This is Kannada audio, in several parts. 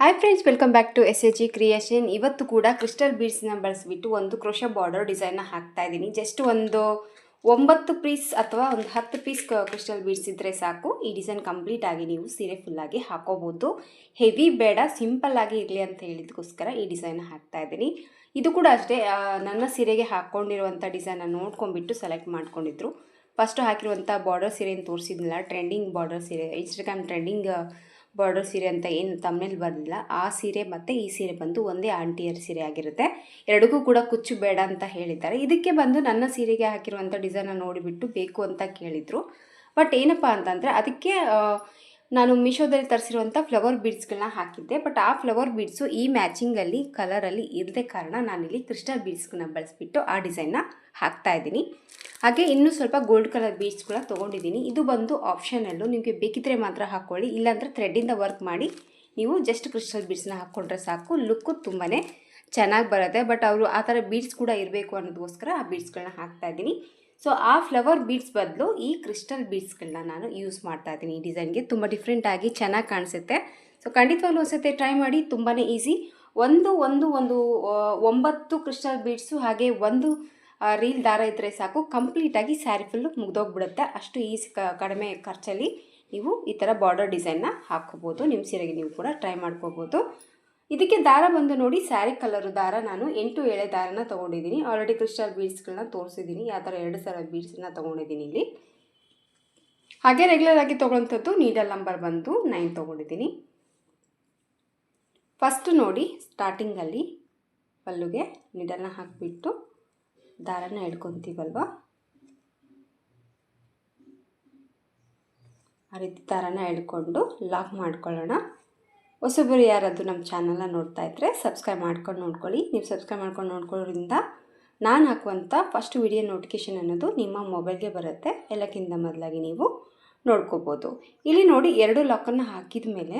Hi friends, welcome back to SAG creation. ಇವತ್ತು ಕೂಡ ಕ್ರಿಸ್ಟಲ್ ಬೀಡ್ಸ್ನ ಬಳಸಿಬಿಟ್ಟು ಒಂದು ಕ್ರೋಶಾ ಬಾರ್ಡರ್ ಡಿಸೈನ್ನ ಹಾಕ್ತಾ ಇದ್ದೀನಿ. ಜಸ್ಟ್ ಒಂದು 9 ಪೀಸ್ ಅಥವಾ ಒಂದು 10 ಪೀಸ್ ಕ್ರಿಸ್ಟಲ್ ಬೀಡ್ಸ್ ಇದ್ದರೆ ಸಾಕು. ಈ ಡಿಸೈನ್ ಕಂಪ್ಲೀಟ್ ಆಗಿ ನೀವು ಸೀರೆ ಫುಲ್ಲಾಗಿ ಹಾಕೋಬೋದು. ಹೆವಿ ಬೇಡ, ಸಿಂಪಲ್ ಆಗಿ ಇರಲಿ ಅಂತ ಹೇಳಿದಕ್ಕೋಸ್ಕರ ಈ ಡಿಸೈನ್ನ ಹಾಕ್ತಾ ಇದ್ದೀನಿ. ಇದು ಕೂಡ ಅಷ್ಟೇ, ನನ್ನ ಸೀರೆಗೆ ಹಾಕ್ಕೊಂಡಿರುವಂಥ ಡಿಸೈನ್ನ ನೋಡ್ಕೊಂಡ್ಬಿಟ್ಟು ಸೆಲೆಕ್ಟ್ ಮಾಡ್ಕೊಂಡಿದ್ರು. ಫಸ್ಟು ಹಾಕಿರುವಂಥ ಬಾರ್ಡರ್ ಸೀರೆಯನ್ನು ತೋರಿಸಿದ್ನಲ್ಲ, ಟ್ರೆಂಡಿಂಗ್ ಬಾರ್ಡರ್ ಸೀರೆ, ಇನ್ಸ್ಟಾಗ್ರಾಮ್ ಟ್ರೆಂಡಿಂಗ್ ಬಾರ್ಡರ್ ಸೀರೆ ಅಂತ ಏನು ತಮ್ಮನೇಲಿ ಬರಲಿಲ್ಲ, ಆ ಸೀರೆ ಮತ್ತು ಈ ಸೀರೆ ಬಂದು ಒಂದೇ ಆಂಟಿಯರ್ ಸೀರೆ ಆಗಿರುತ್ತೆ. ಎರಡಿಗೂ ಕೂಡ ಕುಚ್ಚು ಬೇಡ ಅಂತ ಹೇಳಿದ್ದಾರೆ. ಇದಕ್ಕೆ ಬಂದು ನನ್ನ ಸೀರೆಗೆ ಹಾಕಿರುವಂಥ ಡಿಸೈನ್ನ ನೋಡಿಬಿಟ್ಟು ಬೇಕು ಅಂತ ಕೇಳಿದರು. ಬಟ್ ಏನಪ್ಪ ಅಂತಂದರೆ ಅದಕ್ಕೆ ನಾನು ಮೀಶೋದಲ್ಲಿ ತರಿಸಿರುವಂಥ ಫ್ಲವರ್ ಬೀಡ್ಸ್ಗಳನ್ನ ಹಾಕಿದ್ದೆ. ಬಟ್ ಆ ಫ್ಲವರ್ ಬೀಡ್ಸು ಈ ಮ್ಯಾಚಿಂಗಲ್ಲಿ ಕಲರಲ್ಲಿ ಇರದೆ ಕಾರಣ ನಾನಿಲ್ಲಿ ಕ್ರಿಸ್ಟಲ್ ಬೀಡ್ಸ್ಗಳನ್ನ ಬಳಸಿಬಿಟ್ಟು ಆ ಡಿಸೈನ್ನ ಹಾಕ್ತಾ ಇದ್ದೀನಿ. ಹಾಗೆ ಇನ್ನೂ ಸ್ವಲ್ಪ ಗೋಲ್ಡ್ ಕಲರ್ ಬೀಡ್ಸ್ಗಳ ತೊಗೊಂಡಿದ್ದೀನಿ. ಇದು ಬಂದು ಆಪ್ಷನಲ್ಲು, ನಿಮಗೆ ಬೇಕಿದ್ದರೆ ಮಾತ್ರ ಹಾಕ್ಕೊಳ್ಳಿ, ಇಲ್ಲಾಂದರೆ ಥ್ರೆಡ್ಡಿಂದ ವರ್ಕ್ ಮಾಡಿ ನೀವು ಜಸ್ಟ್ ಕ್ರಿಸ್ಟಲ್ ಬೀಡ್ಸ್ನ ಹಾಕ್ಕೊಂಡ್ರೆ ಸಾಕು. ಲುಕ್ಕು ತುಂಬಾ ಚೆನ್ನಾಗಿ ಬರುತ್ತೆ. ಬಟ್ ಅವರು ಆ ಥರ ಬೀಡ್ಸ್ ಕೂಡ ಇರಬೇಕು ಅನ್ನೋದಕ್ಕೋಸ್ಕರ ಆ ಬೀಡ್ಸ್ಗಳನ್ನ ಹಾಕ್ತಾ ಇದ್ದೀನಿ. ಸೊ ಆ ಫ್ಲವರ್ ಬೀಡ್ಸ್ ಬದಲು ಈ ಕ್ರಿಸ್ಟಲ್ ಬೀಡ್ಸ್ಗಳನ್ನ ನಾನು ಯೂಸ್ ಮಾಡ್ತಾ ಇದ್ದೀನಿ. ಈ ಡಿಸೈನ್ಗೆ ತುಂಬ ಡಿಫ್ರೆಂಟಾಗಿ ಚೆನ್ನಾಗಿ ಕಾಣಿಸುತ್ತೆ. ಸೊ ಖಂಡಿತವಾಗ್ಲೂ ಒಂದ್ಸತಿ ಟ್ರೈ ಮಾಡಿ, ತುಂಬಾ ಈಸಿ. ಒಂದು 9 ಕ್ರಿಸ್ಟಲ್ ಬೀಡ್ಸು ಹಾಗೆ ಒಂದು ರೀಲ್ ದಾರ ಇದ್ದರೆ ಸಾಕು, ಕಂಪ್ಲೀಟಾಗಿ ಸ್ಯಾರಿ ಫುಲ್ಲು ಮುಗ್ದೋಗ್ಬಿಡುತ್ತೆ. ಅಷ್ಟು ಈಸಿ, ಕಡಿಮೆ ಖರ್ಚಲ್ಲಿ ನೀವು ಈ ಥರ ಬಾರ್ಡರ್ ಡಿಸೈನ್ನ ಹಾಕ್ಕೋಬೋದು. ನಿಮ್ಮ ಸೀರೆಗೆ ನೀವು ಕೂಡ ಟ್ರೈ ಮಾಡ್ಕೋಬೋದು. ಇದಕ್ಕೆ ದಾರ ಬಂದು ನೋಡಿ, ಸ್ಯಾರಿ ಕಲರು ದಾರ ನಾನು 8 ಎಳೆ ದಾರನ ತೊಗೊಂಡಿದ್ದೀನಿ. ಆಲ್ರೆಡಿ ಕ್ರಿಸ್ಟಲ್ ಬೀಡ್ಸ್ಗಳನ್ನ ತೋರಿಸಿದ್ದೀನಿ, ಯಾವ ಥರ 2 ಸಲ ಬೀಡ್ಸನ್ನ ತೊಗೊಂಡಿದ್ದೀನಿ ಇಲ್ಲಿ. ಹಾಗೆ ರೆಗ್ಯುಲರ್ ಆಗಿ ತೊಗೊಳ್ಳೋಂಥದ್ದು ನೀಡಲ್ ನಂಬರ್ ಬಂದು 9 ತೊಗೊಂಡಿದ್ದೀನಿ. ಫಸ್ಟ್ ನೋಡಿ, ಸ್ಟಾರ್ಟಿಂಗಲ್ಲಿ ಪಲ್ಲುಗೆ ನೀಡಲ್ನ ಹಾಕಿಬಿಟ್ಟು ದಾರನ ಹಿಡ್ಕೊತೀವಲ್ವ, ಆ ರೀತಿ ದಾರನ ಹಿಡ್ಕೊಂಡು ಲಾಕ್ ಮಾಡ್ಕೊಳ್ಳೋಣ. ಹೊಸಬರು ಯಾರಾದರೂ ನಮ್ಮ ಚಾನಲ್ನ ನೋಡ್ತಾ ಇದ್ದರೆ ಸಬ್ಸ್ಕ್ರೈಬ್ ಮಾಡ್ಕೊಂಡು ನೋಡ್ಕೊಳ್ಳಿ. ನೀವು ಸಬ್ಸ್ಕ್ರೈಬ್ ಮಾಡ್ಕೊಂಡು ನೋಡ್ಕೊಳ್ಳೋದ್ರಿಂದ ನಾನು ಹಾಕುವಂಥ ಫಸ್ಟ್ ವಿಡಿಯೋ ನೋಟಿಫಿಕೇಷನ್ ಅನ್ನೋದು ನಿಮ್ಮ ಮೊಬೈಲ್ಗೆ ಬರುತ್ತೆ. ಎಲ್ಲಕ್ಕಿಂತ ಮೊದಲಾಗಿ ನೀವು ನೋಡ್ಕೋಬೋದು. ಇಲ್ಲಿ ನೋಡಿ, 2 ಲಾಕನ್ನು ಹಾಕಿದ ಮೇಲೆ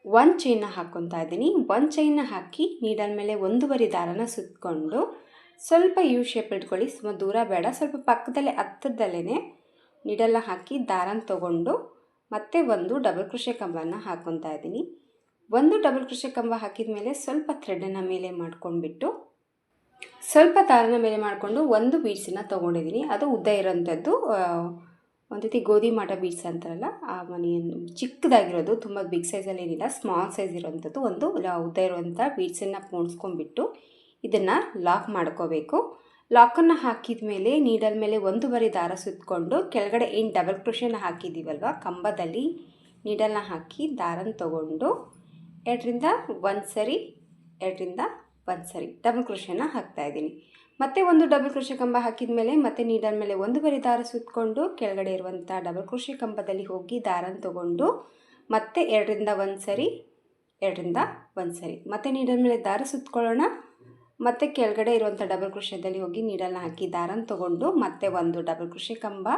ಒಂದು ಚೈನ್ನ ಹಾಕ್ಕೊತಾ ಇದ್ದೀನಿ. ಒಂದು ಚೈನ್ನ ಹಾಕಿ ನೀಡಲ್ ಮೇಲೆ 1 ದಾರನ ಸುತ್ತಕೊಂಡು ಸ್ವಲ್ಪ ಯು ಶೇಪ್ ಇಟ್ಕೊಳ್ಳಿ. ತುಂಬ ದೂರ ಬೇಡ, ಸ್ವಲ್ಪ ಪಕ್ಕದಲ್ಲೇ ಹತ್ತಿರದಲ್ಲೇ ನೀಡಲ್ನ ಹಾಕಿ ದಾರನ ತೊಗೊಂಡು ಮತ್ತೆ ಒಂದು ಡಬಲ್ ಕ್ರೋಶೆ ಕಂಬನ ಹಾಕ್ಕೊತಾ ಇದ್ದೀನಿ. ಒಂದು ಡಬಲ್ ಕ್ರೋಶೆ ಕಂಬ ಹಾಕಿದ ಮೇಲೆ ಸ್ವಲ್ಪ ಥ್ರೆಡನ್ನು ಮೇಲೆ ಮಾಡ್ಕೊಂಡ್ಬಿಟ್ಟು ಸ್ವಲ್ಪ ದಾರನ ಮೇಲೆ ಮಾಡಿಕೊಂಡು ಒಂದು ಬೀಡ್ಸನ್ನು ತೊಗೊಂಡಿದ್ದೀನಿ. ಅದು ಉದ್ದ ಇರೋಂಥದ್ದು, ಒಂದು ರೀತಿ ಗೋಧಿ ಮಾಟ ಬೀಡ್ಸ್ ಅಂತಾರಲ್ಲ, ಆ ಮನೆಯನ್ನು ಚಿಕ್ಕದಾಗಿರೋದು, ತುಂಬ ಬಿಗ್ ಸೈಜಲ್ಲಿ ಏನಿಲ್ಲ, ಸ್ಮಾಲ್ ಸೈಜ್ ಇರೋವಂಥದ್ದು ಒಂದು ಉದ್ದ ಇರುವಂಥ ಬೀಡ್ಸನ್ನು ಪೋಣಿಸ್ಕೊಂಡ್ಬಿಟ್ಟು ಇದನ್ನು ಲಾಕ್ ಮಾಡ್ಕೋಬೇಕು. ಲಾಕನ್ನು ಹಾಕಿದ ಮೇಲೆ ನೀಡಲ್ ಮೇಲೆ 1 ದಾರ ಸುತ್ತಕೊಂಡು ಕೆಳಗಡೆ ಏನು ಡಬಲ್ ಕ್ರೋಶೆನ ಹಾಕಿದ್ದೀವಲ್ವ ಕಂಬದಲ್ಲಿ, ನೀಡಲ್ನ ಹಾಕಿ ದಾರನ ತೊಗೊಂಡು 2ರಿಂದ 1 ಸರಿ 2ರಿಂದ 1 ಸರಿ ಡಬಲ್ ಕ್ರೋಶೆನ ಹಾಕ್ತಾಯಿದ್ದೀನಿ. ಮತ್ತೆ ಒಂದು ಡಬಲ್ ಕ್ರೋಶೆ ಕಂಬ ಹಾಕಿದ ಮೇಲೆ ಮತ್ತೆ ನೀಡಲ್ ಮೇಲೆ 1 ದಾರ ಸುತ್ತಕೊಂಡು ಕೆಳಗಡೆ ಇರುವಂಥ ಡಬಲ್ ಕ್ರೋಶೆ ಕಂಬದಲ್ಲಿ ಹೋಗಿ ದಾರನ ತೊಗೊಂಡು ಮತ್ತೆ 2ರಿಂದ 1 ಸರಿ 2ರಿಂದ 1 ಸರಿ ಮತ್ತೆ ನೀಡಲ್ ಮೇಲೆ ದಾರ ಸುತ್ತಕೊಳ್ಳೋಣ. ಮತ್ತು ಕೆಳಗಡೆ ಇರುವಂಥ ಡಬಲ್ ಕ್ರೋಶೆದಲ್ಲಿ ಹೋಗಿ ನೀಡಲ್ನ ಹಾಕಿ ದಾರನ ತೊಗೊಂಡು ಮತ್ತೆ ಒಂದು ಡಬಲ್ ಕ್ರೋಶೆ ಕಂಬ,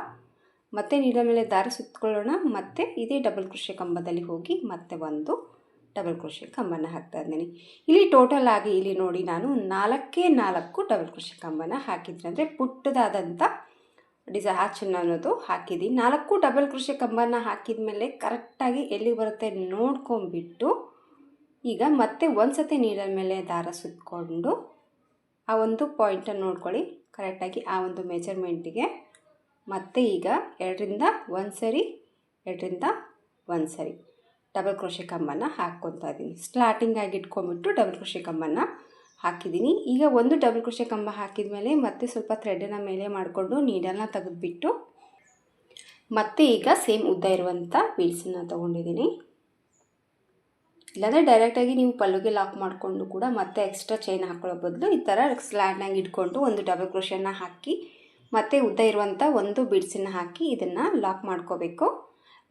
ಮತ್ತು ನೀಡಲ್ ಮೇಲೆ ದಾರ ಸುತ್ತಕೊಳ್ಳೋಣ. ಮತ್ತು ಇದೇ ಡಬಲ್ ಕ್ರೋಶೆ ಕಂಬದಲ್ಲಿ ಹೋಗಿ ಮತ್ತೆ ಒಂದು ಡಬಲ್ ಕ್ರೋಶೆ ಕಂಬನ ಹಾಕ್ತಾ ಇದ್ದೀನಿ. ಇಲ್ಲಿ ಟೋಟಲ್ ಆಗಿ ಇಲ್ಲಿ ನೋಡಿ, ನಾನು 4 ಡಬಲ್ ಕ್ರೋಶೆ ಕಂಬನ ಹಾಕಿದ್ದೀನಿ. ಅಂದರೆ ಪುಟ್ಟದಾದಂಥ ಆಚರಣೆ ಅನ್ನೋದು ಹಾಕಿದ್ದೀನಿ. 4 ಡಬಲ್ ಕ್ರೋಶೆ ಕಂಬನ ಹಾಕಿದ ಮೇಲೆ ಕರೆಕ್ಟಾಗಿ ಎಲ್ಲಿ ಬರುತ್ತೆ ನೋಡ್ಕೊಂಬಿಟ್ಟು ಈಗ ಮತ್ತೆ ಒಂದು ಸತಿ ನೀಡಲ್ ಮೇಲೆ ದಾರ ಸುತ್ತಕೊಂಡು ಆ ಒಂದು ಪಾಯಿಂಟನ್ನು ನೋಡ್ಕೊಳ್ಳಿ ಕರೆಕ್ಟಾಗಿ, ಆ ಒಂದು ಮೆಜರ್ಮೆಂಟಿಗೆ. ಮತ್ತು ಈಗ 2ರಿಂದ 1 ಸರಿ 2ರಿಂದ 1 ಸರಿ ಡಬಲ್ ಕ್ರೋಶೆ ಕಂಬನ ಹಾಕ್ಕೊತಾ ಇದ್ದೀನಿ. ಸ್ಟಾರ್ಟಿಂಗಾಗಿ ಇಟ್ಕೊಂಡ್ಬಿಟ್ಟು ಡಬಲ್ ಕ್ರೋಶೆ ಕಂಬನ ಹಾಕಿದ್ದೀನಿ. ಈಗ ಒಂದು ಡಬಲ್ ಕ್ರೋಶೆ ಕಂಬ ಹಾಕಿದ ಮೇಲೆ ಮತ್ತೆ ಸ್ವಲ್ಪ ಥ್ರೆಡನ್ನು ಮೇಲೆ ಮಾಡಿಕೊಂಡು ನೀಡಲ್ನ ತೆಗೆದುಬಿಟ್ಟು ಮತ್ತೆ ಈಗ ಸೇಮ್ ಉದ್ದ ಇರುವಂಥ ಬೀಡ್ಸನ್ನು ತೊಗೊಂಡಿದ್ದೀನಿ. ಇಲ್ಲಾಂದರೆ ಡೈರೆಕ್ಟಾಗಿ ನೀವು ಪಲ್ಲುಗೆ ಲಾಕ್ ಮಾಡಿಕೊಂಡು ಕೂಡ ಮತ್ತೆ ಎಕ್ಸ್ಟ್ರಾ ಚೈನ್ ಹಾಕೊಳ್ಳೋ ಬದಲು ಈ ಥರ ಸ್ಲ್ಯಾಂಡಾಗಿ ಇಟ್ಕೊಂಡು ಒಂದು ಡಬಲ್ ಕ್ರೋಶೆನ ಹಾಕಿ ಮತ್ತೆ ಉದ್ದ ಇರುವಂಥ ಒಂದು ಬೀಡ್ಸನ್ನು ಹಾಕಿ ಇದನ್ನು ಲಾಕ್ ಮಾಡ್ಕೋಬೇಕು.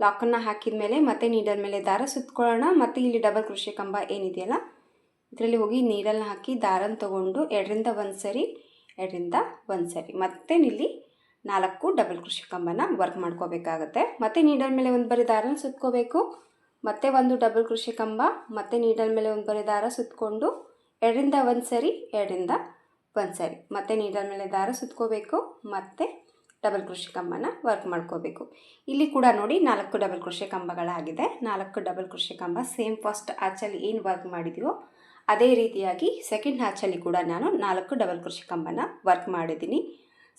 ಲಾಕನ್ನು ಹಾಕಿದ ಮೇಲೆ ಮತ್ತೆ ನೀಡಲ್ ಮೇಲೆ ದಾರ ಸುತ್ತಕೊಳ್ಳೋಣ. ಮತ್ತು ಇಲ್ಲಿ ಡಬಲ್ ಕ್ರೋಶೆ ಕಂಬ ಏನಿದೆಯಲ್ಲ ಇದರಲ್ಲಿ ಹೋಗಿ ನೀಡಲ್ನ ಹಾಕಿ ದಾರನ ತೊಗೊಂಡು 2ರಿಂದ 1 ಸರಿ 2ರಿಂದ 1 ಸರಿ ಮತ್ತೆ ಇಲ್ಲಿ 4 ಡಬಲ್ ಕ್ರೋಶೆ ಕಂಬನ ವರ್ಕ್ ಮಾಡ್ಕೋಬೇಕಾಗತ್ತೆ. ಮತ್ತು ನೀಡಲ್ ಮೇಲೆ 1 ದಾರನ ಸುತ್ಕೋಬೇಕು. ಮತ್ತೆ ಒಂದು ಡಬಲ್ ಕ್ರೋಶೆ ಕಂಬ, ಮತ್ತು ನೀಡಲ್ ಮೇಲೆ 1 ದಾರ ಸುತ್ತಕೊಂಡು 2ರಿಂದ 1 ಸರಿ 2ರಿಂದ 1 ಸರಿ ಮತ್ತೆ ನೀಡಲ್ ಮೇಲೆ ದಾರ ಸುತ್ಕೋಬೇಕು. ಮತ್ತು ಡಬಲ್ ಕ್ರೋಶೆ ಕಂಬನ ವರ್ಕ್ ಮಾಡ್ಕೋಬೇಕು. ಇಲ್ಲಿ ಕೂಡ ನೋಡಿ 4 ಡಬಲ್ ಕ್ರೋಶೆ ಕಂಬಗಳಾಗಿದೆ. 4 ಡಬಲ್ ಕ್ರೋಶೆ ಕಂಬ ಸೇಮ್ ಫಸ್ಟ್ ಆಚಲ್ಲಿ ಏನು ವರ್ಕ್ ಮಾಡಿದೀವೋ ಅದೇ ರೀತಿಯಾಗಿ ಸೆಕೆಂಡ್ ಆಚಲ್ಲಿ ಕೂಡ ನಾನು 4 ಡಬಲ್ ಕ್ರೋಶೆ ಕಂಬನ ವರ್ಕ್ ಮಾಡಿದ್ದೀನಿ.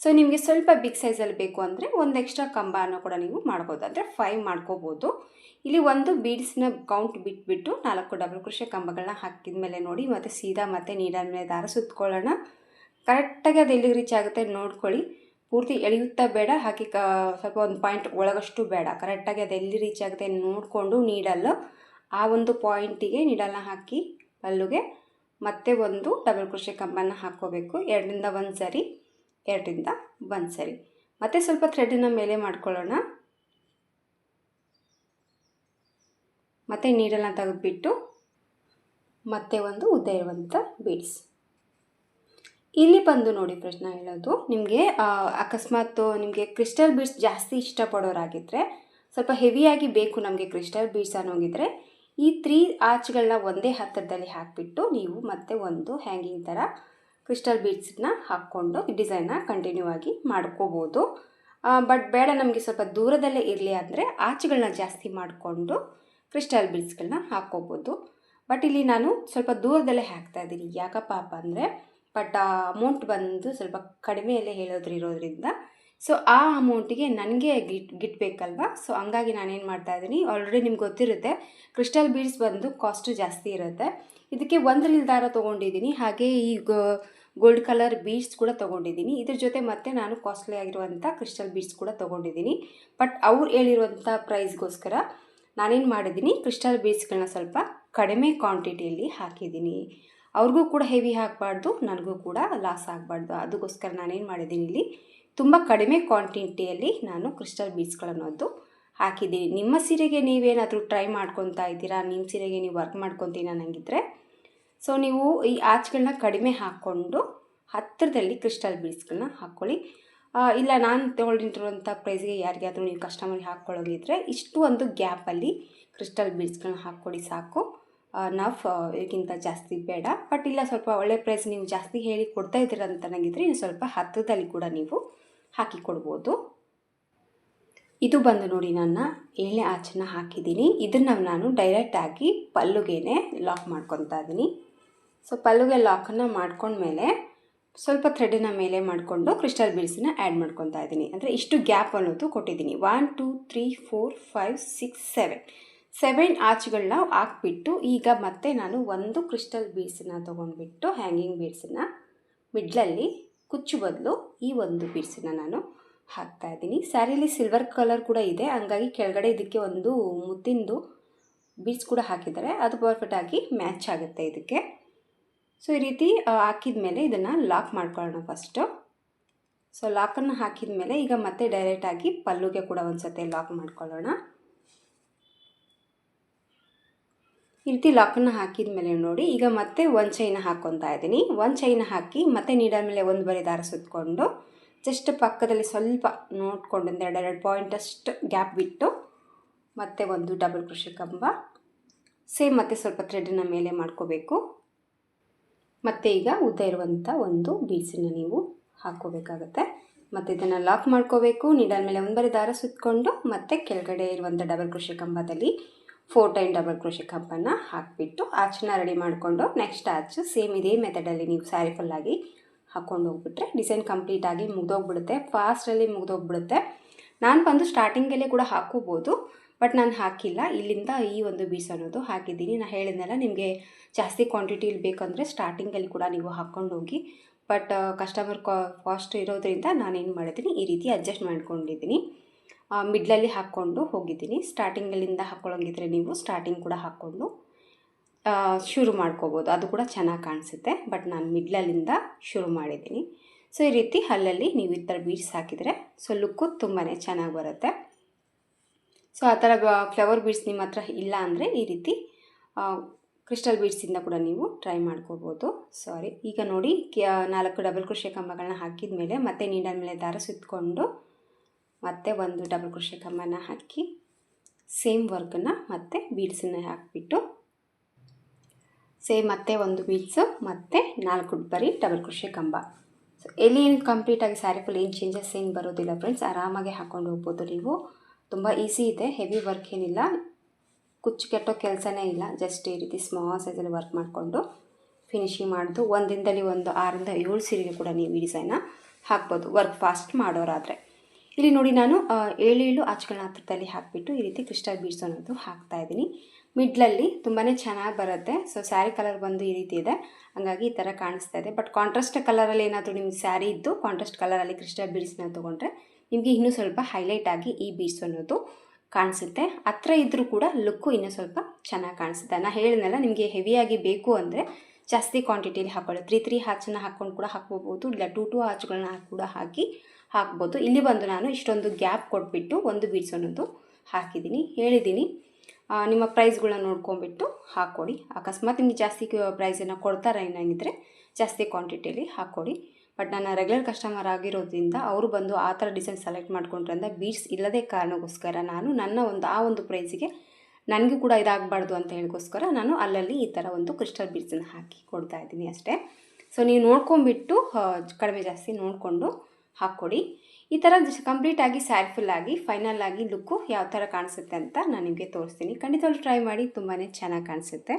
ಸೊ ನಿಮಗೆ ಸ್ವಲ್ಪ ಬಿಗ್ ಸೈಜಲ್ಲಿ ಬೇಕು ಅಂದರೆ ಒಂದು ಎಕ್ಸ್ಟ್ರಾ ಕಂಬನ ಕೂಡ ನೀವು ಮಾಡ್ಬೋದು, ಅಂದರೆ 5 ಮಾಡ್ಕೋಬೋದು. ಇಲ್ಲಿ ಒಂದು ಬೀಡ್ಸ್ನ ಕೌಂಟ್ ಬಿಟ್ಬಿಟ್ಟು 4 ಡಬಲ್ ಕ್ರೋಶೆ ಕಂಬಗಳನ್ನ ಹಾಕಿದ ಮೇಲೆ ನೋಡಿ ಮತ್ತೆ ಸೀದಾ ಮತ್ತೆ ನೀಡಲ್ ಮೇಲೆ ದಾರ ಸುತ್ಕೊಳ್ಳೋಣ. ಕರೆಕ್ಟಾಗಿ ಅದು ಎಲ್ಲಿಗೆ ರೀಚ್ ಆಗುತ್ತೆ ನೋಡ್ಕೊಳ್ಳಿ. ಪೂರ್ತಿ ಎಳೆಯುತ್ತಾ ಬೇಡ, ಹಾಕಿ ಸ್ವಲ್ಪ ಒಂದು ಪಾಯಿಂಟ್ ಒಳಗಷ್ಟು ಬೇಡ, ಕರೆಕ್ಟಾಗಿ ಅದು ಎಲ್ಲಿ ರೀಚ್ ಆಗುತ್ತೆ ನೋಡಿಕೊಂಡು ನೀಡಲ್ಲು ಆ ಒಂದು ಪಾಯಿಂಟಿಗೆ ನೀಡಲ್ನ ಹಾಕಿ ಅಲ್ಲಿಗೆ ಮತ್ತೆ ಒಂದು ಡಬಲ್ ಕ್ರೋಶೆ ಕಂಬನ ಹಾಕ್ಕೋಬೇಕು. 2ರಿಂದ 1 ಸರಿ, 2ರಿಂದ 1 ಸರಿ. ಮತ್ತು ಸ್ವಲ್ಪ ಥ್ರೆಡನ್ನ ಮೇಲೆ ಮಾಡ್ಕೊಳ್ಳೋಣ. ಮತ್ತು ನೀಡಲ್ನ ತೆಗೆದುಬಿಟ್ಟು ಮತ್ತೆ ಒಂದು ಉದ್ದ ಇರುವಂಥ ಬೀಡ್ಸ್ ಇಲ್ಲಿ ಬಂದು ನೋಡಿ. ಪ್ರಶ್ನೆ ಹೇಳೋದು ನಿಮಗೆ ಅಕಸ್ಮಾತ್ ನಿಮಗೆ ಕ್ರಿಸ್ಟಲ್ ಬೀಡ್ಸ್ ಜಾಸ್ತಿ ಇಷ್ಟಪಡೋರಾಗಿದ್ದರೆ, ಸ್ವಲ್ಪ ಹೆವಿಯಾಗಿ ಬೇಕು ನಮಗೆ ಕ್ರಿಸ್ಟಲ್ ಬೀಡ್ಸ್ ಅನ್ನೋಂಗಿದ್ರೆ ಈ 3 ಆರ್ಚ್ಗಳನ್ನ ಒಂದೇ ಹತ್ತಿರದಲ್ಲಿ ಹಾಕಿಬಿಟ್ಟು ನೀವು ಮತ್ತೆ ಒಂದು ಹ್ಯಾಂಗಿಂಗ್ ಥರ ಕ್ರಿಸ್ಟಲ್ ಬೀಡ್ಸನ್ನ ಹಾಕ್ಕೊಂಡು ಡಿಸೈನ್ನ ಕಂಟಿನ್ಯೂ ಆಗಿ ಮಾಡ್ಕೋಬೋದು. ಬಟ್ ಬೇಡ ನಮಗೆ ಸ್ವಲ್ಪ ದೂರದಲ್ಲೇ ಇರಲಿ ಅಂದರೆ ಆರ್ಚ್ಗಳನ್ನ ಜಾಸ್ತಿ ಮಾಡಿಕೊಂಡು ಕ್ರಿಸ್ಟಲ್ ಬೀಡ್ಸ್ಗಳನ್ನ ಹಾಕ್ಕೋಬೋದು. ಬಟ್ ಇಲ್ಲಿ ನಾನು ಸ್ವಲ್ಪ ದೂರದಲ್ಲೇ ಹಾಕ್ತಾಯಿದ್ದೀನಿ. ಯಾಕಪ್ಪ ಅಂದರೆ ಬಟ್ ಆ ಅಮೌಂಟ್ ಬಂದು ಸ್ವಲ್ಪ ಕಡಿಮೆಯಲ್ಲೇ ಇರೋದ್ರಿಂದ ಸೊ ಆ ಅಮೌಂಟಿಗೆ ನನಗೆ ಗಿಟ್ಬೇಕಲ್ವ. ಸೊ ಹಂಗಾಗಿ ನಾನೇನು ಮಾಡ್ತಾಯಿದ್ದೀನಿ, ಆಲ್ರೆಡಿ ನಿಮ್ಗೆ ಗೊತ್ತಿರುತ್ತೆ ಕ್ರಿಸ್ಟಲ್ ಬೀಡ್ಸ್ ಬಂದು ಕಾಸ್ಟು ಜಾಸ್ತಿ ಇರುತ್ತೆ. ಇದಕ್ಕೆ 1 ರೀಲ್ ದಾರ ತೊಗೊಂಡಿದ್ದೀನಿ, ಹಾಗೆ ಈ ಗೋಲ್ಡ್ ಕಲರ್ ಬೀಡ್ಸ್ ಕೂಡ ತೊಗೊಂಡಿದ್ದೀನಿ. ಇದ್ರ ಜೊತೆ ಮತ್ತೆ ನಾನು ಕಾಸ್ಟ್ಲಿ ಆಗಿರುವಂಥ ಕ್ರಿಸ್ಟಲ್ ಬೀಡ್ಸ್ ಕೂಡ ತೊಗೊಂಡಿದ್ದೀನಿ. ಬಟ್ ಅವ್ರು ಹೇಳಿರುವಂಥ ಪ್ರೈಸ್ಗೋಸ್ಕರ ನಾನೇನು ಮಾಡಿದ್ದೀನಿ, ಕ್ರಿಸ್ಟಲ್ ಬೀಡ್ಸ್ಗಳನ್ನ ಸ್ವಲ್ಪ ಕಡಿಮೆ ಕ್ವಾಂಟಿಟಿಯಲ್ಲಿ ಹಾಕಿದ್ದೀನಿ. ಅವ್ರಿಗೂ ಕೂಡ ಹೆವಿ ಹಾಕಬಾರ್ದು, ನನಗೂ ಕೂಡ ಲಾಸ್ ಆಗಬಾರ್ದು. ಅದಕ್ಕೋಸ್ಕರ ನಾನೇನು ಮಾಡಿದ್ದೀನಿ, ಇಲ್ಲಿ ತುಂಬ ಕಡಿಮೆ ಕ್ವಾಂಟಿಟಿಯಲ್ಲಿ ನಾನು ಕ್ರಿಸ್ಟಲ್ ಬೀಡ್ಸ್ಗಳನ್ನೋದು ಹಾಕಿದ್ದೀನಿ. ನಿಮ್ಮ ಸೀರೆಗೆ ನೀವೇನಾದರೂ ಟ್ರೈ ಮಾಡ್ಕೊತಾ ಇದ್ದೀರಾ, ನಿಮ್ಮ ಸೀರೆಗೆ ನೀವು ವರ್ಕ್ ಮಾಡ್ಕೊತೀನ ನನಗಿದ್ರೆ ಸೊ ನೀವು ಈ ಆರ್ಚ್ಗಳನ್ನ ಕಡಿಮೆ ಹಾಕ್ಕೊಂಡು ಹತ್ತಿರದಲ್ಲಿ ಕ್ರಿಸ್ಟಲ್ ಬೀಡ್ಸ್ಗಳನ್ನ ಹಾಕ್ಕೊಳ್ಳಿ. ಇಲ್ಲ ನಾನು ತೊಗೊಂಡಿರುವಂಥ ಪ್ರೈಸ್ಗೆ ಯಾರಿಗಾದರೂ ನೀವು ಕಸ್ಟಮರ್ಗೆ ಹಾಕ್ಕೊಳ್ಳೋಗಿದ್ರೆ ಇಷ್ಟು ಒಂದು ಗ್ಯಾಪಲ್ಲಿ ಕ್ರಿಸ್ಟಲ್ ಬೀಡ್ಸ್ಗಳನ್ನ ಹಾಕ್ಕೊಳ್ಳಿ ಸಾಕು. ಇದಕ್ಕಿಂತ ಜಾಸ್ತಿ ಬೇಡ. ಬಟ್ ಇಲ್ಲ ಸ್ವಲ್ಪ ಒಳ್ಳೆ ಪ್ರೈಸ್ ನೀವು ಜಾಸ್ತಿ ಹೇಳಿ ಕೊಡ್ತಾ ಇದ್ದೀರ ಅಂತ ನನಗಿದ್ರೆ ಇನ್ನು ಸ್ವಲ್ಪ ಹತ್ತಿರದಲ್ಲಿ ಕೂಡ ನೀವು ಹಾಕಿ ಕೊಡ್ಬೋದು. ಇದು ಬಂದು ನೋಡಿ ನನ್ನ 7ನೇ ಆರ್ಚನ್ನ ಹಾಕಿದ್ದೀನಿ. ಇದನ್ನು ನಾನು ಡೈರೆಕ್ಟಾಗಿ ಪಲ್ಲುಗೇನೆ ಲಾಕ್ ಮಾಡ್ಕೊತಾ ಇದ್ದೀನಿ. ಸೊ ಪಲ್ಲುಗೆ ಲಾಕನ್ನು ಮಾಡ್ಕೊಂಡ್ಮೇಲೆ ಸ್ವಲ್ಪ ಥ್ರೆಡನ್ನ ಮೇಲೆ ಮಾಡಿಕೊಂಡು ಕ್ರಿಸ್ಟಲ್ ಬೀಡ್ಸನ್ನ ಆ್ಯಡ್ ಮಾಡ್ಕೊತಾ ಇದ್ದೀನಿ. ಅಂದರೆ ಇಷ್ಟು ಗ್ಯಾಪ್ ಅನ್ನೋದು ಕೊಟ್ಟಿದ್ದೀನಿ. 1 2 3 4 5 6 7 ಆರ್ಚ್ಗಳನ್ನ ಹಾಕ್ಬಿಟ್ಟು ಈಗ ಮತ್ತೆ ನಾನು ಒಂದು ಕ್ರಿಸ್ಟಲ್ ಬೀಡ್ಸನ್ನು ತೊಗೊಂಡ್ಬಿಟ್ಟು ಹ್ಯಾಂಗಿಂಗ್ ಬೀಡ್ಸನ್ನು ಮಿಡ್ಲಲ್ಲಿ ಕುಚ್ಚು ಬದಲು ಈ ಒಂದು ಬೀಡ್ಸನ್ನು ನಾನು ಹಾಕ್ತಾಯಿದ್ದೀನಿ. ಸ್ಯಾರಿಲಿ ಸಿಲ್ವರ್ ಕಲರ್ ಕೂಡ ಇದೆ, ಹಂಗಾಗಿ ಕೆಳಗಡೆ ಇದಕ್ಕೆ ಒಂದು ಮುತ್ತಿಂದು ಬೀಡ್ಸ್ ಕೂಡ ಹಾಕಿದ್ದಾರೆ, ಅದು ಪರ್ಫೆಕ್ಟಾಗಿ ಮ್ಯಾಚ್ ಆಗುತ್ತೆ ಇದಕ್ಕೆ. ಸೊ ಈ ರೀತಿ ಹಾಕಿದ ಮೇಲೆ ಇದನ್ನು ಲಾಕ್ ಮಾಡ್ಕೊಳ್ಳೋಣ ಫಸ್ಟು. ಸೊ ಲಾಕನ್ನು ಹಾಕಿದ ಮೇಲೆ ಈಗ ಮತ್ತೆ ಡೈರೆಕ್ಟಾಗಿ ಪಲ್ಲುಗೆ ಕೂಡ ಒಂದು ಸತಿ ಲಾಕ್ ಮಾಡ್ಕೊಳ್ಳೋಣ. ಈ ರೀತಿ ಲಾಕನ್ನು ಹಾಕಿದ ಮೇಲೆ ನೋಡಿ ಈಗ ಮತ್ತೆ 1 ಚೈನ ಹಾಕ್ಕೊತಾ ಇದ್ದೀನಿ. 1 ಚೈನ ಹಾಕಿ ಮತ್ತೆ ನೀಡಲ್ ಮೇಲೆ 1 ಬರಿ ದಾರ ಸುತ್ತಕೊಂಡು ಜಸ್ಟ್ ಪಕ್ಕದಲ್ಲಿ ಸ್ವಲ್ಪ ನೋಡಿಕೊಂಡು ಒಂದು 2 ಪಾಯಿಂಟಷ್ಟು ಗ್ಯಾಪ್ ಬಿಟ್ಟು ಮತ್ತೆ ಒಂದು ಡಬಲ್ ಕ್ರೋಶೆ ಕಂಬ ಸೇಮ್ ಮತ್ತೆ ಸ್ವಲ್ಪ ಥ್ರೆಡನ್ನ ಮೇಲೆ ಮಾಡ್ಕೋಬೇಕು. ಮತ್ತು ಈಗ ಉದ್ದ ಇರುವಂಥ ಒಂದು ಬೀಡ್ಸನ್ನು ನೀವು ಹಾಕ್ಕೋಬೇಕಾಗತ್ತೆ. ಮತ್ತು ಇದನ್ನು ಲಾಕ್ ಮಾಡ್ಕೋಬೇಕು. ನೀಡಲ್ ಮೇಲೆ 1 ಬರಿ ದಾರ ಸುತ್ತಕೊಂಡು ಮತ್ತೆ ಕೆಳಗಡೆ ಇರುವಂಥ ಡಬಲ್ ಕ್ರೋಶೆ ಕಂಬದಲ್ಲಿ 4 ಟೈಮ್ ಡಬಲ್ ಕ್ರೋಶೆ ಕಂಬನ ಹಾಕಿಬಿಟ್ಟು ಆರ್ಚನ್ನ ರೆಡಿ ಮಾಡಿಕೊಂಡು ನೆಕ್ಸ್ಟ್ ಆರ್ಚ್ ಸೇಮ್ ಇದೇ ಮೆಥಡಲ್ಲಿ ನೀವು ಸ್ಯಾರಿ ಫುಲ್ಲಾಗಿ ಹಾಕ್ಕೊಂಡು ಹೋಗ್ಬಿಟ್ರೆ ಡಿಸೈನ್ ಕಂಪ್ಲೀಟಾಗಿ ಮುಗಿದೋಗ್ಬಿಡುತ್ತೆ, ಫಾಸ್ಟಲ್ಲಿ ಮುಗಿದೋಗ್ಬಿಡುತ್ತೆ. ನಾನು ಬಂದು ಸ್ಟಾರ್ಟಿಂಗಲ್ಲೇ ಕೂಡ ಹಾಕ್ಕೋಬೋದು, ಬಟ್ ನಾನು ಹಾಕಿಲ್ಲ. ಇಲ್ಲಿಂದ ಈ ಒಂದು ಬೀಡ್ಸ್ ಅನ್ನೋದು ಹಾಕಿದ್ದೀನಿ. ನಾನು ಹೇಳಿದ್ನಲ್ಲ ನಿಮಗೆ ಜಾಸ್ತಿ ಕ್ವಾಂಟಿಟಿಲಿ ಬೇಕಂದರೆ ಸ್ಟಾರ್ಟಿಂಗಲ್ಲಿ ಕೂಡ ನೀವು ಹಾಕ್ಕೊಂಡು ಹೋಗಿ. ಬಟ್ ಕಸ್ಟಮರ್ ಕಾಸ್ಟ್ ಇರೋದ್ರಿಂದ ನಾನೇನು ಮಾಡಿದ್ದೀನಿ, ಈ ರೀತಿ ಅಡ್ಜಸ್ಟ್ ಮಾಡ್ಕೊಂಡಿದ್ದೀನಿ. ಮಿಡ್ಲಲ್ಲಿ ಹಾಕ್ಕೊಂಡು ಹೋಗಿದ್ದೀನಿ. ಸ್ಟಾರ್ಟಿಂಗಲ್ಲಿಂದ ಹಾಕ್ಕೊಳ್ಳೋಂಗಿದ್ರೆ ನೀವು ಸ್ಟಾರ್ಟಿಂಗ್ ಕೂಡ ಹಾಕ್ಕೊಂಡು ಶುರು ಮಾಡ್ಕೋಬೋದು, ಅದು ಕೂಡ ಚೆನ್ನಾಗಿ ಕಾಣಿಸುತ್ತೆ. ಬಟ್ ನಾನು ಮಿಡ್ಲಲ್ಲಿಂದ ಶುರು ಮಾಡಿದ್ದೀನಿ. ಸೊ ಈ ರೀತಿ ಅಲ್ಲಲ್ಲಿ ನೀವು ಈ ಥರ ಬೀಡ್ಸ್ ಹಾಕಿದರೆ ಸೊ ಲುಕ್ಕು ತುಂಬಾ ಚೆನ್ನಾಗಿ ಬರುತ್ತೆ. ಸೊ ಆ ಥರ ಫ್ಲವರ್ ಬೀಡ್ಸ್ ನಿಮ್ಮ ಹತ್ರ ಇಲ್ಲ ಅಂದರೆ ಈ ರೀತಿ ಕ್ರಿಸ್ಟಲ್ ಬೀಡ್ಸಿಂದ ಕೂಡ ನೀವು ಟ್ರೈ ಮಾಡ್ಕೋಬೋದು. ಈಗ ನೋಡಿ 4 ಡಬಲ್ ಕ್ರೋಶೆ ಕಂಬಗಳನ್ನ ಹಾಕಿದ ಮೇಲೆ ಮತ್ತೆ ನೀಡಲ್ ಮೇಲೆ ದಾರ ಸುತ್ತಕೊಂಡು ಮತ್ತೆ ಒಂದು ಡಬಲ್ ಕ್ರೋಶೆ ಕಂಬನ ಹಾಕಿ ಸೇಮ್ ವರ್ಕನ್ನು ಮತ್ತೆ ಬೀಡ್ಸನ್ನು ಹಾಕಿಬಿಟ್ಟು ಸೇಮ್ ಮತ್ತೆ ಒಂದು ಬೀಡ್ಸು ಮತ್ತು 4 ಬರಿ ಡಬಲ್ ಕ್ರೋಶೆ ಕಂಬ. ಸೊ ಎಲ್ಲಿ ಏನು ಕಂಪ್ಲೀಟಾಗಿ ಸ್ಯಾರಿ ಫುಲ್ ಏನು ಚೇಂಜಸ್ ಏನು ಬರೋದಿಲ್ಲ ಫ್ರೆಂಡ್ಸ್. ಆರಾಮಾಗಿ ಹಾಕ್ಕೊಂಡು ಹೋಗ್ಬೋದು ನೀವು. ತುಂಬ ಈಸಿ ಇದೆ, ಹೆವಿ ವರ್ಕ್ ಏನಿಲ್ಲ, ಕುಚ್ಚು ಕೆಟ್ಟೋ ಕೆಲಸನೇ ಇಲ್ಲ. ಜಸ್ಟ್ ಈ ರೀತಿ ಸ್ಮಾಲ್ ಸೈಜಲ್ಲಿ ವರ್ಕ್ ಮಾಡಿಕೊಂಡು ಫಿನಿಶಿಂಗ್ ಮಾಡೋದು. ಒಂದು ದಿನದಲ್ಲಿ ಒಂದು 6 ರಿಂದ 7 ಸೀರೆಗೆ ಕೂಡ ನೀವು ಈ ಡಿಸೈನ್ನ ಹಾಕ್ಬೋದು, ವರ್ಕ್ ಫಾಸ್ಟ್ ಮಾಡೋರಾದರೆ. ಇಲ್ಲಿ ನೋಡಿ ನಾನು 7 ಆಚುಗಳನ್ನ ಹತ್ರದಲ್ಲಿ ಹಾಕಿಬಿಟ್ಟು ಈ ರೀತಿ ಕ್ರಿಸ್ಟಲ್ ಬೀಡ್ಸ್ ಅನ್ನೋದು ಹಾಕ್ತಾಯಿದ್ದೀನಿ. ಮಿಡ್ಲಲ್ಲಿ ತುಂಬಾ ಚೆನ್ನಾಗಿ ಬರುತ್ತೆ. ಸೊ ಸ್ಯಾರಿ ಕಲರ್ ಬಂದು ಈ ರೀತಿ ಇದೆ, ಹಾಗಾಗಿ ಈ ಥರ ಕಾಣಿಸ್ತಾ ಇದೆ. ಬಟ್ ಕಾಂಟ್ರಾಸ್ಟ್ ಕಲರಲ್ಲಿ ಏನಾದರೂ ನಿಮ್ಗೆ ಸ್ಯಾರಿ ಇದ್ದು ಕಾಂಟ್ರಾಸ್ಟ್ ಕಲರಲ್ಲಿ ಕ್ರಿಸ್ಟಲ್ ಬೀಡ್ಸ್ನ ತೊಗೊಂಡ್ರೆ ನಿಮಗೆ ಇನ್ನೂ ಸ್ವಲ್ಪ ಹೈಲೈಟ್ ಆಗಿ ಈ ಬೀಡ್ಸ್ ಅನ್ನೋದು ಕಾಣಿಸುತ್ತೆ. ಹತ್ರ ಇದ್ದರೂ ಕೂಡ ಲುಕ್ಕು ಇನ್ನೂ ಸ್ವಲ್ಪ ಚೆನ್ನಾಗಿ ಕಾಣಿಸುತ್ತೆ. ನಾನು ಹೇಳಿದ್ನಲ್ಲ, ನಿಮಗೆ ಹೆವಿಯಾಗಿ ಬೇಕು ಅಂದರೆ ಜಾಸ್ತಿ ಕ್ವಾಂಟಿಟಿಯಲ್ಲಿ ಹಾಕ್ಕೊಳ್ಳಿ. 3 ಆಚನ್ನ ಹಾಕ್ಕೊಂಡು ಕೂಡ ಹಾಕ್ಕೋಬೋದು, ಇಲ್ಲ 2 ಆಚುಗಳನ್ನ ಕೂಡ ಹಾಕ್ಬೋದು. ಇಲ್ಲಿ ಬಂದು ನಾನು ಇಷ್ಟೊಂದು ಗ್ಯಾಪ್ ಕೊಟ್ಬಿಟ್ಟು ಒಂದು ಬೀಡ್ಸ್ ಅನ್ನೋದು ಹಾಕಿದ್ದೀನಿ. ಹೇಳಿದ್ದೀನಿ, ನಿಮ್ಮ ಪ್ರೈಸ್ಗಳನ್ನ ನೋಡ್ಕೊಂಬಿಟ್ಟು ಹಾಕ್ಕೊಡಿ. ಅಕಸ್ಮಾತ್ ನಿಮಗೆ ಜಾಸ್ತಿ ಪ್ರೈಸನ್ನು ಕೊಡ್ತಾರೆ ಏನಾಗಿದ್ದರೆ ಜಾಸ್ತಿ ಕ್ವಾಂಟಿಟಿಯಲ್ಲಿ ಹಾಕ್ಕೊಡಿ. ಬಟ್ ನಾನು ರೆಗ್ಯುಲರ್ ಕಸ್ಟಮರ್ ಆಗಿರೋದ್ರಿಂದ ಅವರು ಬಂದು ಆ ಥರ ಡಿಸೈನ್ ಸೆಲೆಕ್ಟ್ ಮಾಡ್ಕೊಂಡ್ರಿಂದ ಬೀಡ್ಸ್ ಇಲ್ಲದೇ ಕಾರಣಕ್ಕೋಸ್ಕರ ನಾನು ನನ್ನ ಒಂದು ಪ್ರೈಸಿಗೆ ನನಗೂ ಕೂಡ ಇದಾಗಬಾರ್ದು ಅಂತ ಹೇಳಿಗೋಸ್ಕರ ನಾನು ಅಲ್ಲಲ್ಲಿ ಈ ಥರ ಒಂದು ಕ್ರಿಸ್ಟಲ್ ಬೀಡ್ಸನ್ನು ಹಾಕಿ ಕೊಡ್ತಾಯಿದ್ದೀನಿ ಅಷ್ಟೇ. ಸೊ ನೀವು ನೋಡ್ಕೊಂಬಿಟ್ಟು ಕಡಿಮೆ ಜಾಸ್ತಿ ನೋಡಿಕೊಂಡು ಹಾಕ್ಕೊಡಿ. ಈ ಥರ ಕಂಪ್ಲೀಟಾಗಿ ಸ್ಯಾರಿ ಫುಲ್ಲಾಗಿ ಫೈನಲ್ ಆಗಿ ಲುಕ್ಕು ಯಾವ ಥರ ಕಾಣಿಸುತ್ತೆ ಅಂತ ನಾನು ನಿಮಗೆ ತೋರಿಸ್ತೀನಿ. ಖಂಡಿತವಾಗ್ಲೂ ಟ್ರೈ ಮಾಡಿ, ತುಂಬಾ ಚೆನ್ನಾಗಿ ಕಾಣಿಸುತ್ತೆ.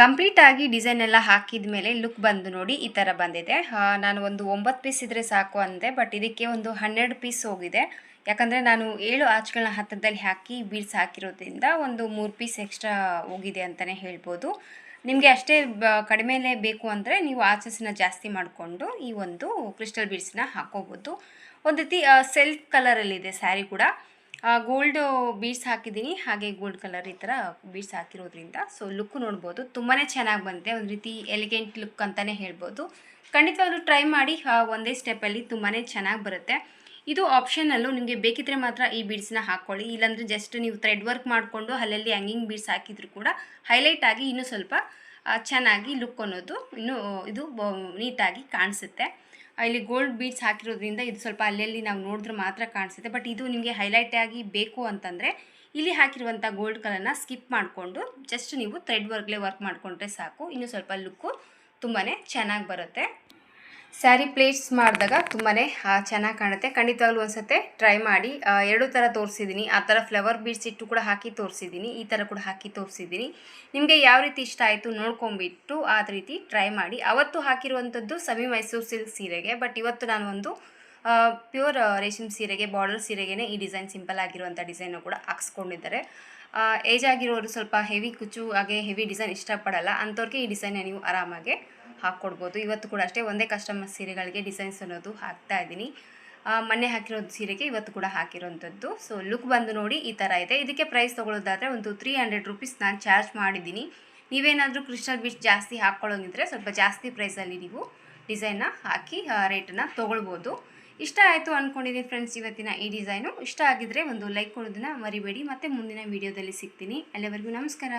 ಕಂಪ್ಲೀಟಾಗಿ ಡಿಸೈನ್ ಎಲ್ಲ ಹಾಕಿದ ಮೇಲೆ ಲುಕ್ ಬಂದು ನೋಡಿ ಈ ಥರ ಬಂದಿದೆ. ನಾನು ಒಂದು 9 ಪೀಸ್ ಇದ್ದರೆ ಸಾಕು ಅಂದೆ, ಬಟ್ ಇದಕ್ಕೆ ಒಂದು 12 ಪೀಸ್ ಹೋಗಿದೆ. ಯಾಕಂದರೆ ನಾನು 7 ಆಚುಗಳನ್ನ ಹತ್ತಿರದಲ್ಲಿ ಹಾಕಿ ಬೀಡ್ಸ್ ಹಾಕಿರೋದ್ರಿಂದ ಒಂದು 3 ಪೀಸ್ ಎಕ್ಸ್ಟ್ರಾ ಹೋಗಿದೆ ಅಂತಲೇ ಹೇಳ್ಬೋದು. ನಿಮಗೆ ಅಷ್ಟೇ ಕಡಿಮೆಲೇ ಬೇಕು ಅಂದರೆ ನೀವು ಆಚೆಸ್ನ ಜಾಸ್ತಿ ಮಾಡಿಕೊಂಡು ಈ ಒಂದು ಕ್ರಿಸ್ಟಲ್ ಬೀಡ್ಸ್ನ ಹಾಕ್ಕೋಬೋದು. ಒಂದು ರೀತಿ ಸೆಲ್ಫ್ ಕಲರಲ್ಲಿದೆ ಸ್ಯಾರಿ ಕೂಡ. ಗೋಲ್ಡ್ ಬೀಡ್ಸ್ ಹಾಕಿದ್ದೀನಿ, ಹಾಗೆ ಗೋಲ್ಡ್ ಕಲರ್ ಈ ಥರ ಬೀಡ್ಸ್ ಹಾಕಿರೋದ್ರಿಂದ ಸೊ ಲುಕ್ ನೋಡ್ಬೋದು, ತುಂಬಾ ಚೆನ್ನಾಗಿ ಬಂದಿದೆ. ಒಂದು ರೀತಿ ಎಲಿಗೆಂಟ್ ಲುಕ್ ಅಂತಲೇ ಹೇಳ್ಬೋದು. ಖಂಡಿತವಾಗ್ಲೂ ಟ್ರೈ ಮಾಡಿ, ಒಂದೇ ಸ್ಟೆಪ್ಪಲ್ಲಿ ತುಂಬಾ ಚೆನ್ನಾಗಿ ಬರುತ್ತೆ. ಇದು ಆಪ್ಷನಲ್ಲು, ನಿಮಗೆ ಬೇಕಿದ್ದರೆ ಮಾತ್ರ ಈ ಬೀಡ್ಸ್ನ ಹಾಕ್ಕೊಳ್ಳಿ. ಇಲ್ಲಾಂದರೆ ಜಸ್ಟ್ ನೀವು ಥ್ರೆಡ್ ವರ್ಕ್ ಮಾಡಿಕೊಂಡು ಅಲ್ಲಲ್ಲಿ ಹ್ಯಾಂಗಿಂಗ್ ಬೀಡ್ಸ್ ಹಾಕಿದರೂ ಕೂಡ ಹೈಲೈಟ್ ಆಗಿ ಇನ್ನೂ ಸ್ವಲ್ಪ ಚೆನ್ನಾಗಿ ಲುಕ್ ಅನ್ನೋದು ಇನ್ನೂ ಇದು ನೀಟಾಗಿ ಕಾಣಿಸುತ್ತೆ. ಇಲ್ಲಿ ಗೋಲ್ಡ್ ಬೀಡ್ಸ್ ಹಾಕಿರೋದ್ರಿಂದ ಇದು ಸ್ವಲ್ಪ ಅಲ್ಲಲ್ಲಿ ನಾವು ನೋಡಿದ್ರೆ ಮಾತ್ರ ಕಾಣಿಸುತ್ತೆ. ಬಟ್ ಇದು ನಿಮಗೆ ಹೈಲೈಟ್ ಆಗಿ ಬೇಕು ಅಂತಂದರೆ ಇಲ್ಲಿ ಹಾಕಿರುವಂಥ ಗೋಲ್ಡ್ ಕಲರ್ನ ಸ್ಕಿಪ್ ಮಾಡಿಕೊಂಡು ಜಸ್ಟ್ ನೀವು ಥ್ರೆಡ್ ವರ್ಕ್ಲೇ ವರ್ಕ್ ಮಾಡಿಕೊಂಡ್ರೆ ಸಾಕು, ಇನ್ನೂ ಸ್ವಲ್ಪ ಲುಕ್ಕು ತುಂಬಾ ಚೆನ್ನಾಗಿ ಬರುತ್ತೆ. ಸ್ಯಾರಿ ಪ್ಲೇಟ್ಸ್ ಮಾಡಿದಾಗ ತುಂಬಾ ಚೆನ್ನಾಗಿ ಕಾಣುತ್ತೆ. ಖಂಡಿತವಾಗ್ಲೂ ಒಂದ್ಸತಿ ಟ್ರೈ ಮಾಡಿ. 2 ಥರ ತೋರಿಸಿದ್ದೀನಿ, ಆ ಥರ ಫ್ಲವರ್ ಬೀಡ್ಸ್ ಇಟ್ಟು ಕೂಡ ಹಾಕಿ ತೋರಿಸಿದ್ದೀನಿ, ಈ ಥರ ಕೂಡ ಹಾಕಿ ತೋರಿಸಿದ್ದೀನಿ. ನಿಮಗೆ ಯಾವ ರೀತಿ ಇಷ್ಟ ಆಯಿತು ನೋಡ್ಕೊಂಬಿಟ್ಟು ಆ ರೀತಿ ಟ್ರೈ ಮಾಡಿ. ಅವತ್ತು ಹಾಕಿರುವಂಥದ್ದು ಸೆಮಿ ಮೈಸೂರು ಸಿಲ್ಕ್ ಸೀರೆಗೆ, ಬಟ್ ಇವತ್ತು ನಾನು ಒಂದು ಪ್ಯೂರ್ ರೇಷ್ಮೆ ಸೀರೆಗೆ, ಬಾರ್ಡರ್ ಸೀರೆಗೆ ಈ ಡಿಸೈನ್ ಸಿಂಪಲ್ ಆಗಿರುವಂಥ ಡಿಸೈನು ಕೂಡ ಹಾಕ್ಸ್ಕೊಂಡಿದ್ದಾರೆ. ಏಜ್ ಆಗಿರೋರು ಸ್ವಲ್ಪ ಹೆವಿ ಕುಚ್ಚು ಹಾಗೆ ಹೆವಿ ಡಿಸೈನ್ ಇಷ್ಟಪಡಲ್ಲ ಅಂಥವ್ರಿಗೆ ಈ ಡಿಸೈನ್ನ ನೀವು ಆರಾಮಾಗೆ ಹಾಕ್ಕೊಡ್ಬೋದು. ಇವತ್ತು ಕೂಡ ಅಷ್ಟೇ ಒಂದೇ ಕಸ್ಟಮರ್ ಸೀರೆಗಳಿಗೆ ಡಿಸೈನ್ಸ್ ಅನ್ನೋದು ಹಾಕ್ತಾ ಇದ್ದೀನಿ. ಮೊನ್ನೆ ಹಾಕಿರೋದು ಸೀರೆಗೆ ಇವತ್ತು ಕೂಡ ಹಾಕಿರೋಂಥದ್ದು. ಸೊ ಲುಕ್ ಬಂದು ನೋಡಿ ಈ ಥರ ಇದೆ. ಇದಕ್ಕೆ ಪ್ರೈಸ್ ತೊಗೊಳ್ಳೋದಾದರೆ ಒಂದು 300 ರೂಪೀಸ್ ನಾನು ಚಾರ್ಜ್ ಮಾಡಿದ್ದೀನಿ. ನೀವೇನಾದರೂ ಕ್ರಿಸ್ಟಲ್ ಬೀಡ್ಸ್ ಜಾಸ್ತಿ ಹಾಕ್ಕೊಳ್ಳೋಂಗಿದ್ರೆ ಸ್ವಲ್ಪ ಜಾಸ್ತಿ ಪ್ರೈಸಲ್ಲಿ ನೀವು ಡಿಸೈನ್ನ ಹಾಕಿ ರೇಟನ್ನು ತೊಗೊಳ್ಬೋದು. ಇಷ್ಟ ಆಯಿತು ಅಂದ್ಕೊಂಡಿದ್ದೀನಿ ಫ್ರೆಂಡ್ಸ್ ಇವತ್ತಿನ ಈ ಡಿಸೈನು. ಇಷ್ಟ ಆಗಿದ್ದರೆ ಒಂದು ಲೈಕ್ ಕೊಡೋದನ್ನು ಮರಿಬೇಡಿ. ಮತ್ತು ಮುಂದಿನ ವೀಡಿಯೋದಲ್ಲಿ ಸಿಗ್ತೀನಿ. ಅಲ್ಲಿವರೆಗೂ ನಮಸ್ಕಾರ.